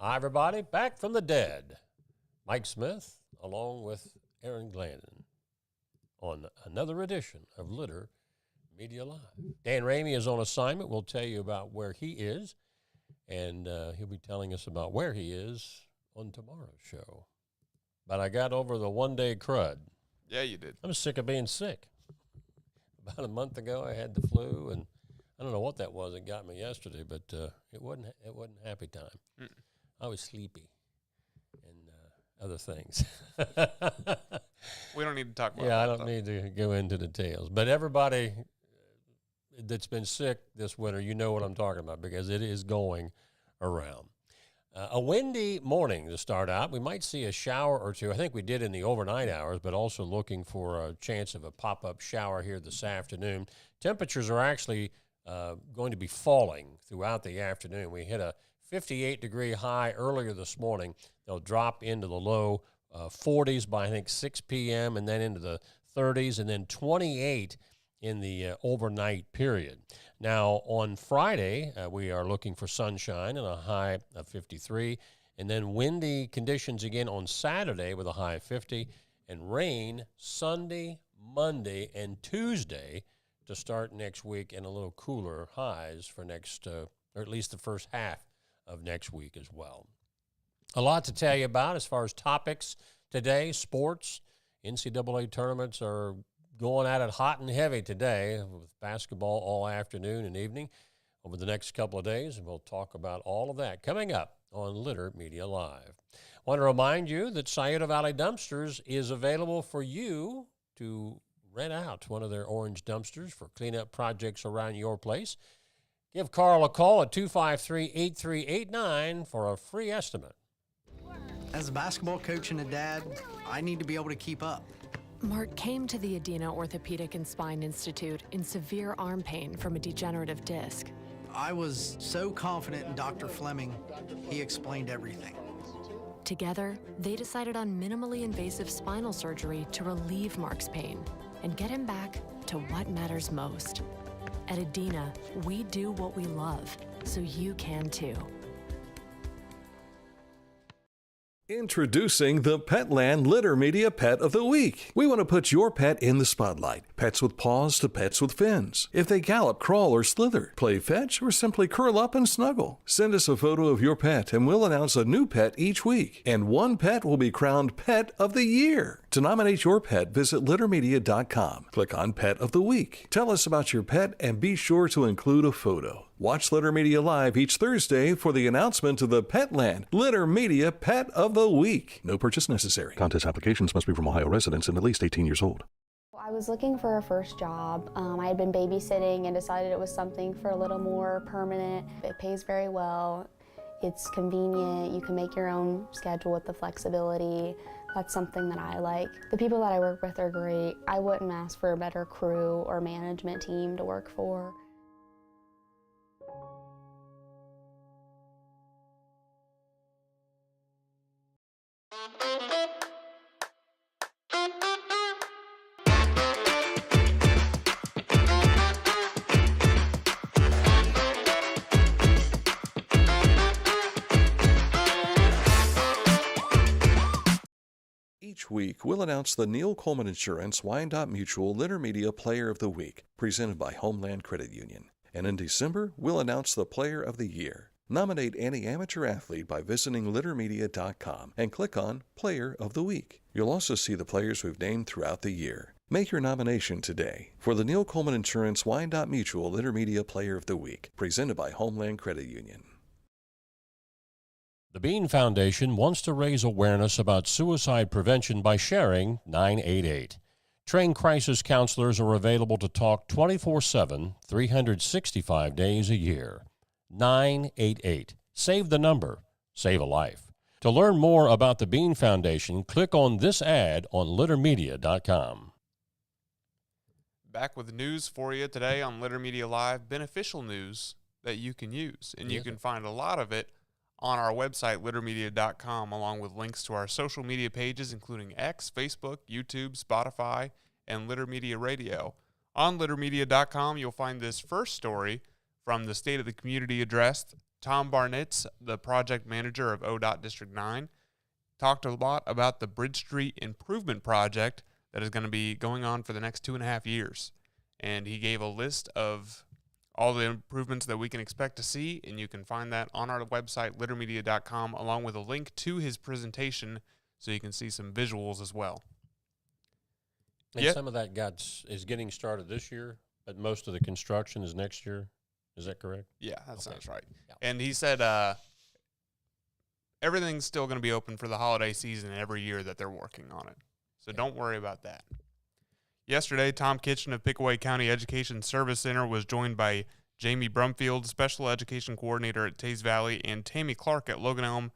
Hi, everybody. Back from the dead. Mike Smith, along with Aaron Glandon, on another edition of Litter Media Live. Dan Ramey is on assignment. We'll tell you about where he is, and he'll be telling us about where he is on tomorrow's show. But I got over the one-day crud. Yeah, you did. I'm sick of being sick. About a month ago, I had the flu, and I don't know what that was. It got me yesterday, but it wasn't happy time. Mm-mm. I was sleepy and other things. We don't need to talk about that. Yeah, I don't need to go into details. But everybody that's been sick this winter, you know what I'm talking about because it is going around. A windy morning to start out. We might see a shower or two. I think we did in the overnight hours, but also looking for a chance of a pop-up shower here this afternoon. Temperatures are actually going to be falling throughout the afternoon. We hit a 58-degree high earlier this morning. They'll drop into the low 40s by, I think, 6 p.m., and then into the 30s, and then 28 in the overnight period. Now, on Friday, we are looking for sunshine and a high of 53, and then windy conditions again on Saturday with a high of 50, and rain Sunday, Monday, and Tuesday to start next week, and a little cooler highs for next, or at least the first half of next week as well. A lot to tell you about as far as topics today. Sports, NCAA tournaments are going at it hot and heavy today with basketball all afternoon and evening over the next couple of days, and we'll talk about all of that coming up on Litter Media Live. I want to remind you that Scioto Valley Dumpsters is available for you to rent out one of their orange dumpsters for cleanup projects around your place. Give Carl a call at 253-8389 for a free estimate. As a basketball coach and a dad, I need to be able to keep up. Mark came to the Adena Orthopedic and Spine Institute in severe arm pain from a degenerative disc. I was so confident in Dr. Fleming, he explained everything. Together, they decided on minimally invasive spinal surgery to relieve Mark's pain and get him back to what matters most. At Adena, we do what we love, so you can too. Introducing the Petland Litter Media Pet of the Week. We want to put your pet in the spotlight. Pets with paws to pets with fins. If they gallop, crawl, or slither, play fetch, or simply curl up and snuggle. Send us a photo of your pet and we'll announce a new pet each week. And one pet will be crowned Pet of the Year. To nominate your pet, visit littermedia.com. Click on Pet of the Week. Tell us about your pet and be sure to include a photo. Watch Litter Media Live each Thursday for the announcement of the Petland Litter Media Pet of the Week. No purchase necessary. Contest applications must be from Ohio residents and at least 18 years old. I was looking for a first job. I had been babysitting and decided it was something for a little more permanent. It pays very well. It's convenient. You can make your own schedule with the flexibility. That's something that I like. The people that I work with are great. I wouldn't ask for a better crew or management team to work for. Each week, we'll announce the Neil Coleman Insurance Wyandotte Mutual Litter Media Player of the Week, presented by Homeland Credit Union. And in December, we'll announce the Player of the Year. Nominate any amateur athlete by visiting littermedia.com and click on Player of the Week. You'll also see the players we've named throughout the year. Make your nomination today for the Neil Coleman Insurance Wyandotte Mutual Litter Media Player of the Week, presented by Homeland Credit Union. The Bean Foundation wants to raise awareness about suicide prevention by sharing 988. Trained crisis counselors are available to talk 24/7, 365 days a year. 988. Save the number. Save a life. To learn more about the Bean Foundation, click on this ad on littermedia.com. Back with news for you today on Litter Media Live, beneficial news that you can use. And you can find a lot of it on our website, littermedia.com, along with links to our social media pages, including X, Facebook, YouTube, Spotify, and Litter Media Radio. On littermedia.com, you'll find this first story from the State of the Community Address Tom Barnitz, the project manager of ODOT District 9, talked a lot about the Bridge Street Improvement Project that is going to be going on for the next 2.5 years. And he gave a list of all the improvements that we can expect to see, and you can find that on our website, littermedia.com, along with a link to his presentation so you can see some visuals as well. And some of that is getting started this year, but most of the construction is next year. Is that correct? Yeah, that sounds right. Yeah. And he said everything's still going to be open for the holiday season every year that they're working on it. So don't worry about that. Yesterday, Tom Kitchen of Pickaway County Education Service Center was joined by Jamie Brumfield, Special Education Coordinator at Taze Valley, and Tammy Clark at Logan Elm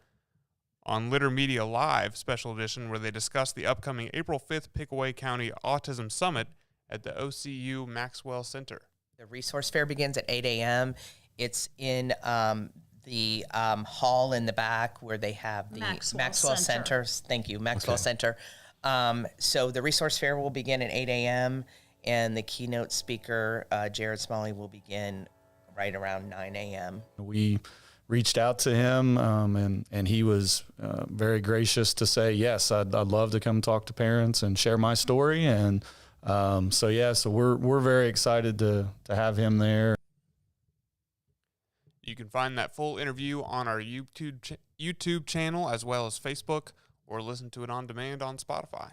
on Litter Media Live Special Edition, where they discussed the upcoming April 5th Pickaway County Autism Summit at the OCU Maxwell Center. The resource fair begins at 8 a.m. It's in the hall in the back where they have the Maxwell Center. Thank you, Maxwell Center. So the resource fair will begin at 8 a.m. and the keynote speaker, Jared Smalley, will begin right around 9 a.m. We reached out to him, and he was very gracious to say, yes, I'd love to come talk to parents and share my story. And so we're very excited to have him there. You can find that full interview on our YouTube channel as well as Facebook, or listen to it on demand on Spotify.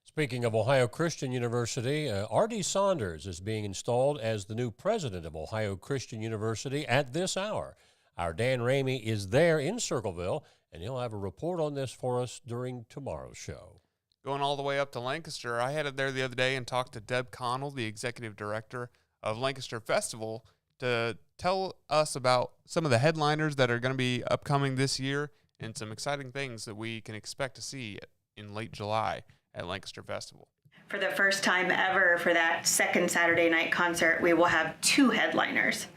Speaking of Ohio Christian University, R.D. Saunders is being installed as the new president of Ohio Christian University at this hour. Our Dan Ramey is there in Circleville, and he'll have a report on this for us during tomorrow's show. Going all the way up to Lancaster, I headed there the other day and talked to Deb Connell, the executive director of Lancaster Festival, to tell us about some of the headliners that are going to be upcoming this year and some exciting things that we can expect to see in late July at Lancaster Festival. For the first time ever for that second Saturday night concert, we will have 2 headliners.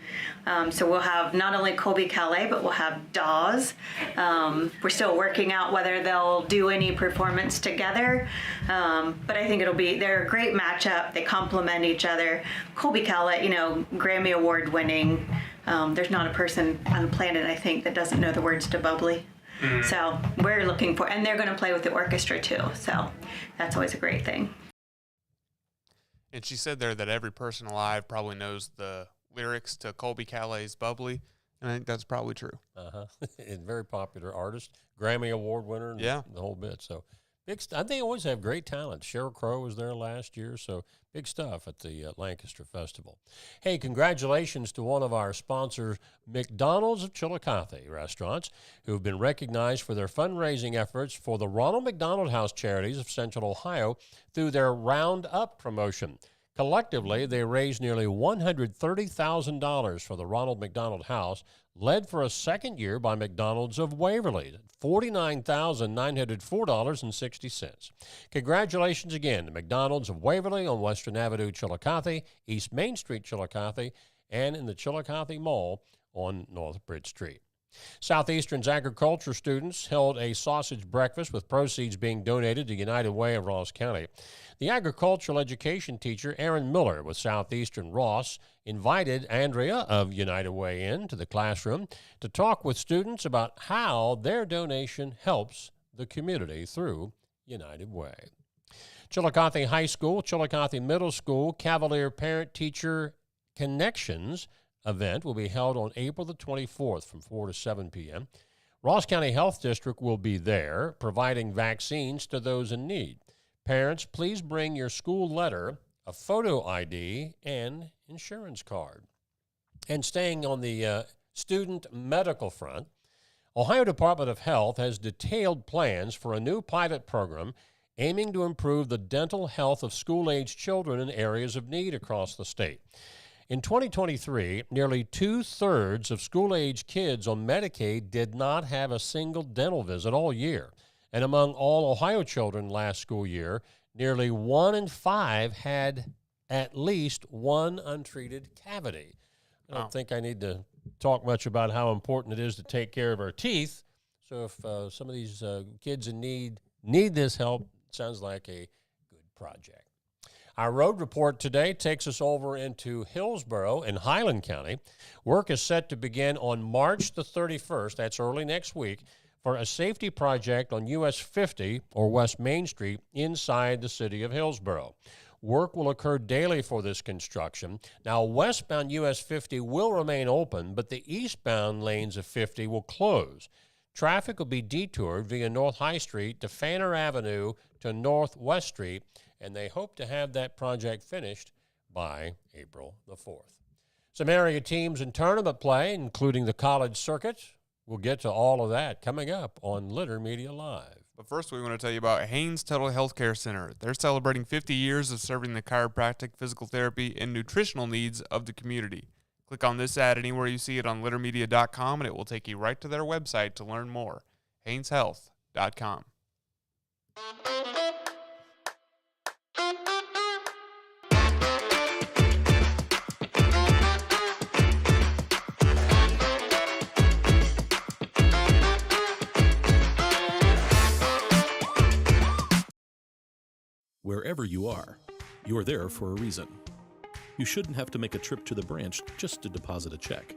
So we'll have not only Colby Calais, but we'll have Dawes. We're still working out whether they'll do any performance together, but I think they're a great matchup. They complement each other. Colby Calais, Grammy Award winning. There's not a person on the planet, I think, that doesn't know the words to Bubbly. Mm-hmm. So we're looking for, and they're going to play with the orchestra too. So that's always a great thing. And she said there that every person alive probably knows the lyrics to Colby Calais's Bubbly. And I think that's probably true. And very popular artist, Grammy Award winner, and the whole bit. So I think they always have great talent. Sheryl Crow was there last year, so big stuff at the Lancaster Festival. Hey, congratulations to one of our sponsors, McDonald's of Chillicothe Restaurants, who have been recognized for their fundraising efforts for the Ronald McDonald House Charities of Central Ohio through their Round Up promotion. Collectively, they raised nearly $130,000 for the Ronald McDonald House, led for a second year by McDonald's of Waverly, $49,904.60. Congratulations again to McDonald's of Waverly on Western Avenue, Chillicothe, East Main Street, Chillicothe, and in the Chillicothe Mall on North Bridge Street. Southeastern's agriculture students held a sausage breakfast with proceeds being donated to United Way of Ross County. The agricultural education teacher, Aaron Miller with Southeastern Ross, invited Andrea of United Way into the classroom to talk with students about how their donation helps the community through United Way. Chillicothe High School, Chillicothe Middle School, Cavalier Parent-Teacher Connections event will be held on April the 24th from 4 to 7 p.m. Ross County Health District will be there, providing vaccines to those in need. Parents, please bring your school letter, a photo ID, and insurance card. And staying on the student medical front, Ohio Department of Health has detailed plans for a new pilot program aiming to improve the dental health of school-aged children in areas of need across the state. In 2023, nearly 2/3 of school-age kids on Medicaid did not have a single dental visit all year. And among all Ohio children last school year, nearly 1 in 5 had at least one untreated cavity. I don't think I need to talk much about how important it is to take care of our teeth. So if some of these kids in need this help, it sounds like a good project. Our road report today takes us over into Hillsborough in Highland County. Work is set to begin on March the 31st, that's early next week, for a safety project on US 50 or West Main Street inside the city of Hillsborough. Work will occur daily for this construction. Now, westbound US 50 will remain open, but the eastbound lanes of 50 will close. Traffic will be detoured via North High Street to Fanner Avenue to Northwest Street, and they hope to have that project finished by April the 4th. Some area teams in tournament play, including the college circuit. We'll get to all of that coming up on Litter Media Live. But first, we want to tell you about Haynes Total Health Care Center. They're celebrating 50 years of serving the chiropractic, physical therapy, and nutritional needs of the community. Click on this ad anywhere you see it on littermedia.com, and it will take you right to their website to learn more. HaynesHealth.com. Wherever you are there for a reason. You shouldn't have to make a trip to the branch just to deposit a check.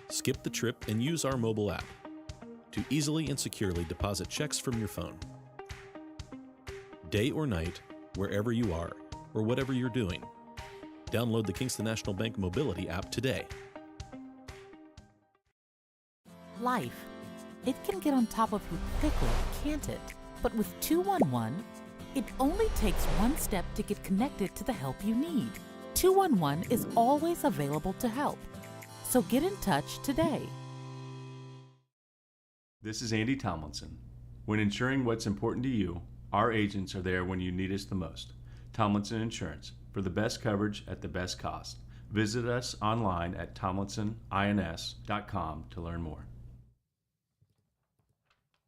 Skip the trip and use our mobile app to easily and securely deposit checks from your phone. Day or night, wherever you are, or whatever you're doing, download the Kingston National Bank Mobility app today. Life. It can get on top of you quickly, can't it? But with 211, it only takes one step to get connected to the help you need. 211 is always available to help. So get in touch today. This is Andy Tomlinson. When ensuring what's important to you, our agents are there when you need us the most. Tomlinson Insurance, for the best coverage at the best cost. Visit us online at tomlinsonins.com to learn more.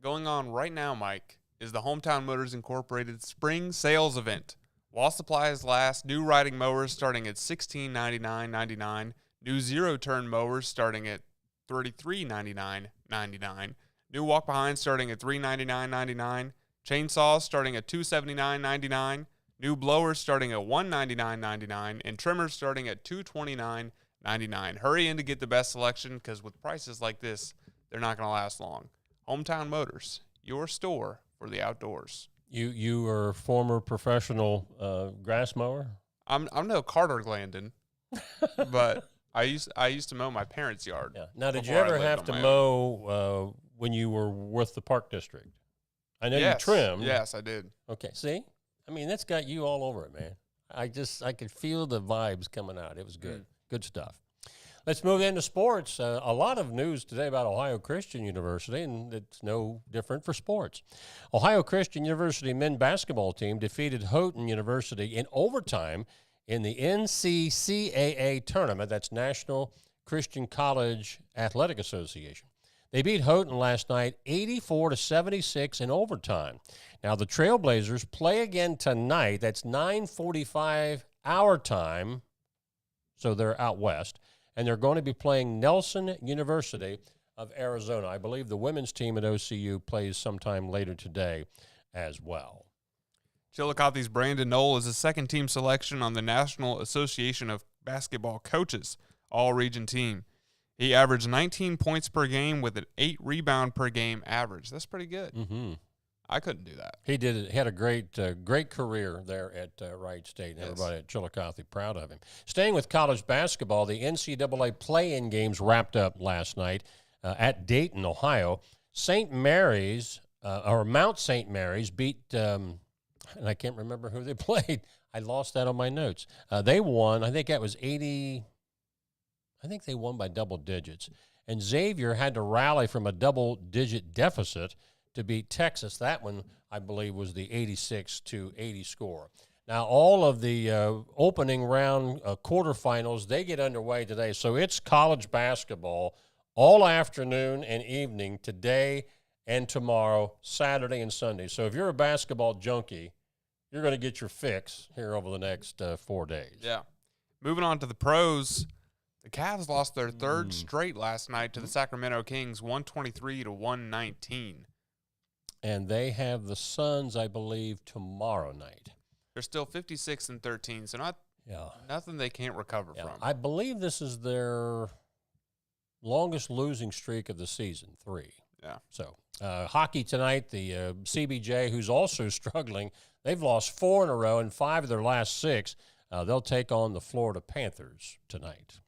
Going on right now, Mike, is the Hometown Motors Incorporated Spring Sales Event. While supplies last, new riding mowers starting at $1699.99, new zero-turn mowers starting at $3399.99, new walk-behinds starting at $399.99, chainsaws starting at $279.99, new blowers starting at $199.99, and trimmers starting at $229.99. Hurry in to get the best selection, because with prices like this, they're not going to last long. Hometown Motors, your store for the outdoors. You are a former professional grass mower? I'm no Carter Glandon, but I used to mow my parents' yard. Yeah. Now, did you ever have to mow when you were with the Park District? I know you trimmed. Yes, I did. Okay, see? I mean, that's got you all over it, man. I could feel the vibes coming out. It was good. Good stuff. Let's move into sports. A lot of news today about Ohio Christian University, and it's no different for sports. Ohio Christian University men's basketball team defeated Houghton University in overtime in the NCCAA tournament. That's National Christian College Athletic Association. They beat Houghton last night 84-76 in overtime. Now, the Trailblazers play again tonight. That's 9:45 our time, so they're out west. And they're going to be playing Nelson University of Arizona. I believe the women's team at OCU plays sometime later today as well. Chillicothe's Brandon Noel is a second-team selection on the National Association of Basketball Coaches all-region team. He averaged 19 points per game with an 8 rebound per game average. That's pretty good. Mm-hmm. I couldn't do that. He did it. He had a great career there at Wright State. Yes. Everybody at Chillicothe proud of him. Staying with college basketball, the NCAA play-in games wrapped up last night at Dayton, Ohio. St. Mary's or Mount St. Mary's beat, and I can't remember who they played. I lost that on my notes. They won. I think that was 80. I think they won by double digits. And Xavier had to rally from a double-digit deficit to beat Texas. That one, I believe, was the 86-80 score. Now, all of the opening round quarterfinals, they get underway today. So it's college basketball all afternoon and evening today and tomorrow, Saturday and Sunday. So if you're a basketball junkie, you're going to get your fix here over the next 4 days. Yeah. Moving on to the pros, the Cavs lost their third straight last night to the Sacramento Kings, 123-119. And they have the Suns, I believe, tomorrow night. They're still 56-13, so nothing they can't recover from. I believe this is their longest losing streak of the season, 3. Yeah. So hockey tonight, the CBJ, who's also struggling, they've lost 4 in a row and 5 of their last 6. They'll take on the Florida Panthers tonight.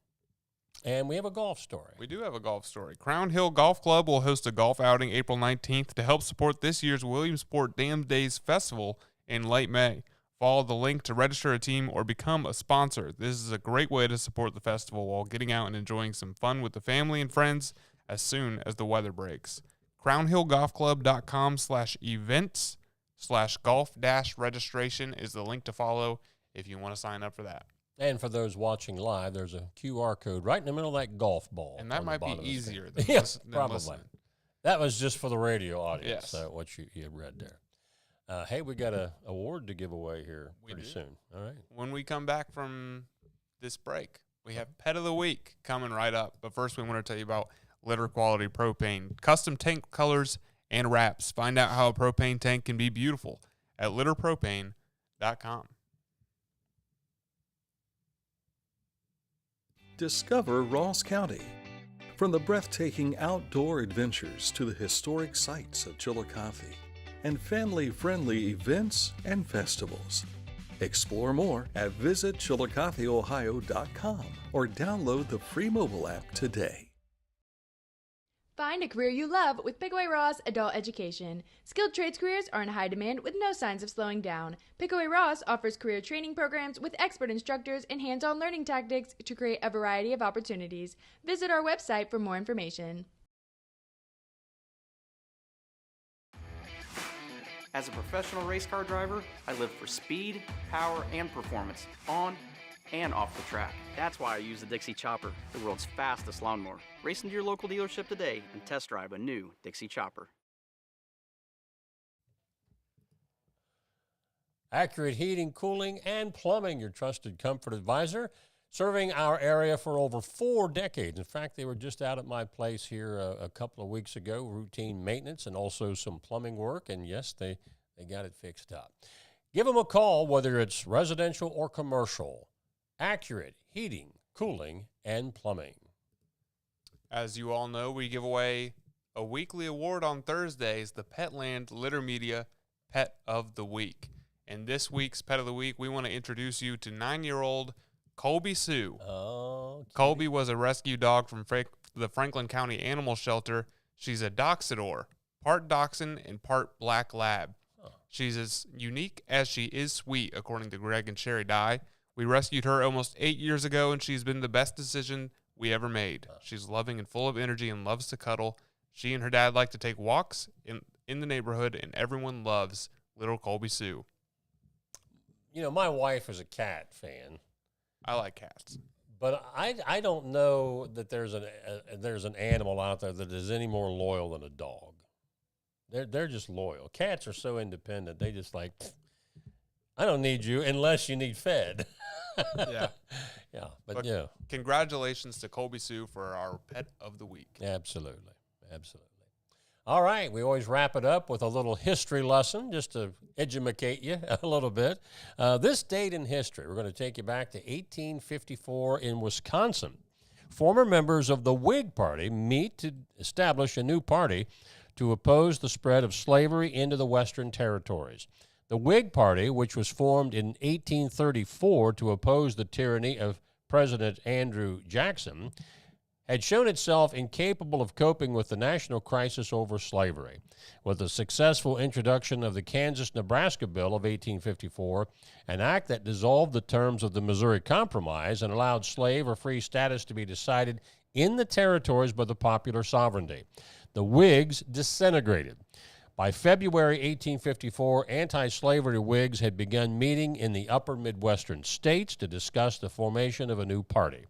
And we have a golf story. We do have a golf story. Crown Hill Golf Club will host a golf outing April 19th to help support this year's Williamsport Dam Days Festival in late May. Follow the link to register a team or become a sponsor. This is a great way to support the festival while getting out and enjoying some fun with the family and friends as soon as the weather breaks. CrownHillGolfClub.com/events/golf-registration is the link to follow if you want to sign up for that. And for those watching live, there's a QR code right in the middle of that golf ball. And that might be easier than probably. listening. That was just for the radio audience, Yes. what you had read there. Hey, we got an award to give away here pretty soon. All right. When we come back from this break, we have Pet of the Week coming right up. But first, we want to tell you about Litter Quality Propane. Custom tank colors and wraps. Find out how a propane tank can be beautiful at litterpropane.com. Discover Ross County. From the breathtaking outdoor adventures to the historic sights of Chillicothe and family-friendly events and festivals. Explore more at visitchillicotheohio.com or download the free mobile app today. Find a career you love with Pickaway Ross Adult Education. Skilled trades careers are in high demand with no signs of slowing down. Pickaway Ross offers career training programs with expert instructors and hands-on learning tactics to create a variety of opportunities. Visit our website for more information. As a professional race car driver, I live for speed, power, and performance on and off the track. That's why I use the Dixie Chopper, the world's fastest lawnmower. Race into your local dealership today and test drive a new Dixie Chopper. Accurate Heating, Cooling, and Plumbing, your trusted comfort advisor, serving our area for over 4 decades. In fact, they were just out at my place here a couple of weeks ago, routine maintenance and also some plumbing work, and yes, they got it fixed up. Give them a call, whether it's residential or commercial. Accurate Heating, Cooling, and Plumbing. As you all know, we give away a weekly award on Thursdays, the Petland Litter Media Pet of the Week. And this week's Pet of the Week, we want to introduce you to 9-year-old Colby Sue. Oh, cute. Colby was a rescue dog from the Franklin County Animal Shelter. She's a Dachshund, part Dachshund and part Black Lab. Oh. She's as unique as she is sweet, according to Greg and Sherry Dye. We rescued her almost 8 years ago, and she's been the best decision we ever made. She's loving and full of energy and loves to cuddle. She and her dad like to take walks in the neighborhood, and everyone loves little Colby Sue. You know, my wife is a cat fan. I like cats. But I don't know that there's an animal out there that is any more loyal than a dog. They're just loyal. Cats are so independent. They just like, I don't need you unless you need fed. Yeah. Yeah. But yeah. Congratulations to Colby Sue for our Pet of the Week. Absolutely. Absolutely. All right. We always wrap it up with a little history lesson just to educate you a little bit. This date in history, we're going to take you back to 1854 in Wisconsin. Former members of the Whig Party meet to establish a new party to oppose the spread of slavery into the Western territories. The Whig Party, which was formed in 1834 to oppose the tyranny of President Andrew Jackson, had shown itself incapable of coping with the national crisis over slavery. With the successful introduction of the Kansas-Nebraska Bill of 1854, an act that dissolved the terms of the Missouri Compromise and allowed slave or free status to be decided in the territories by the popular sovereignty, the Whigs disintegrated. By February 1854, anti-slavery Whigs had begun meeting in the upper Midwestern states to discuss the formation of a new party.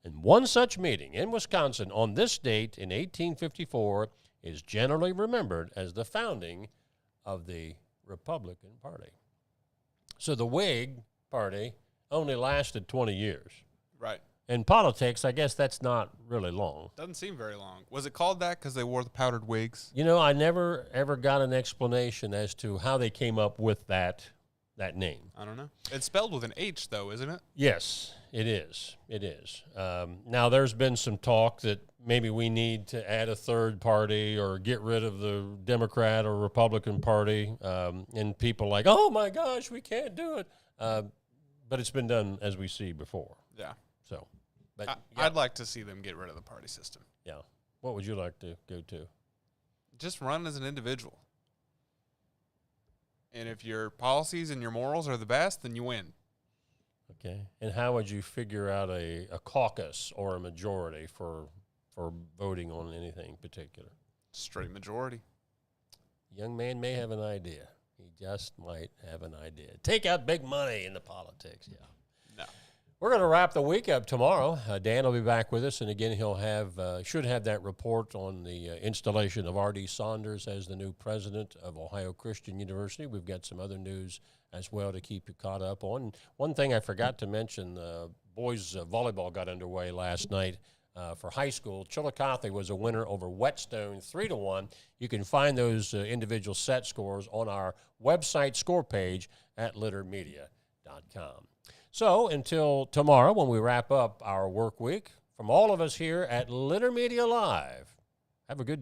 And one such meeting in Wisconsin on this date in 1854 is generally remembered as the founding of the Republican Party. So the Whig Party only lasted 20 years. Right. In politics, I guess that's not really long. Doesn't seem very long. Was it called that because they wore the powdered wigs? You know, I never ever got an explanation as to how they came up with that that name? I don't know. It's spelled with an H, though, isn't it? Yes, it is. It is. Now, there's been some talk that maybe we need to add a third party or get rid of the Democrat or Republican Party, and people like, oh, my gosh, we can't do it. But it's been done, as we see, before. Yeah. So, but I'd like to see them get rid of the party system. Yeah. What would you like to go to? Just run as an individual. And if your policies and your morals are the best, then you win. Okay. And how would you figure out a caucus or a majority for voting on anything particular? Straight majority. Young man may have an idea. He just might have an idea. Take out big money in the politics. Yeah. No. We're going to wrap the week up tomorrow. Dan will be back with us, and again, he'll should have that report on the installation of R.D. Saunders as the new president of Ohio Christian University. We've got some other news as well to keep you caught up on. One thing I forgot to mention, boys volleyball got underway last night for high school. Chillicothe was a winner over Whetstone 3-1. You can find those individual set scores on our website score page at littermedia.com. So until tomorrow when we wrap up our work week, from all of us here at Litter Media Live, have a good day.